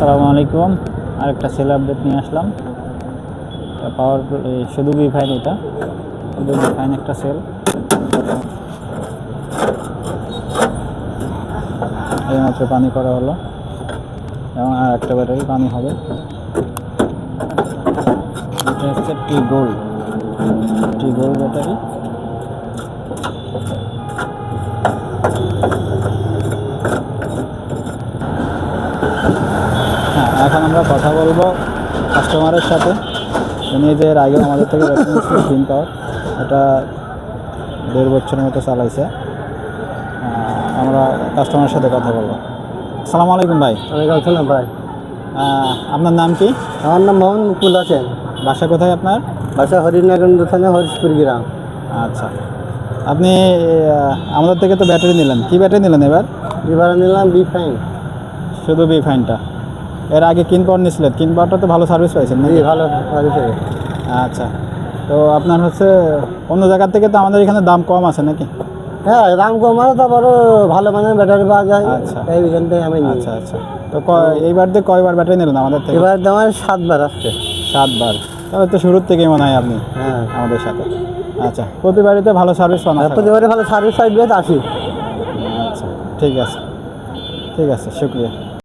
আসসালামু আলাইকুম। আরেকটা সেল আপডেট নিয়ে আসলাম। পাওয়ার শুধু বিফাইন, এটা শুধু বিফাইন একটা সেল। এইমাত্র পানি করা হলো এবং আর একটা ব্যাটারি পানি হবে। এটা হচ্ছে টি গোল্ড ব্যাটারি। হ্যাঁ, এখন আমরা কথা বলবো কাস্টমারের সাথে। উনি যে এর আগে আমাদের থেকে ব্যাটারি নিচ্ছিল তিন পাওয়ার, এটা 1.5 বছরের মতো চালাইছে। আমরা কাস্টমারের সাথে কথা বলবো। আসসালামু আলাইকুম ভাই। ওয়ালাইকুম আসসালাম ভাই। আপনার নাম কি? আমার নাম মোহাম্মদ মুকুল হোসেন। বাসা কোথায় আপনার? বাসা হরিণাগঞ্জ থানা হরিশপুর গ্রাম। আচ্ছা, আপনি আমাদের থেকে তো ব্যাটারি নিলেন, কি ব্যাটারি নিলেন এবার? এবার নিলাম বিফাইন। শুধু বিফাইনটা? এর আগে কিন পাওয়ার নিয়েছিলেন, কিন পাওয়ারটা তো ভালো সার্ভিস পাইছেন নাকি? ভালো সার্ভিস। আচ্ছা, তো আপনার হচ্ছে অন্য জায়গার থেকে তো আমাদের এখানে দাম কম আছে নাকি? হ্যাঁ, দাম কম আছে, তারপরও ভালো মানের ব্যাটারি পাওয়া যায়। আচ্ছা, তাই এখান থেকে আমি নিই। আচ্ছা আচ্ছা। তো এইবার দিয়ে কয়বার ব্যাটারি নিলেন আমাদের থেকে? এবার আমার 7 বার আসছে। 7 বার? তাহলে তো শুরুর থেকেই মনে হয় আপনি হ্যাঁ, আমাদের সাথে। আচ্ছা, প্রতিবারই ভালো সার্ভিস পান? প্রতিবারে ভালো সার্ভিস পাইবে আসি। আচ্ছা, ঠিক আছে, ঠিক আছে, শুক্রিয়া।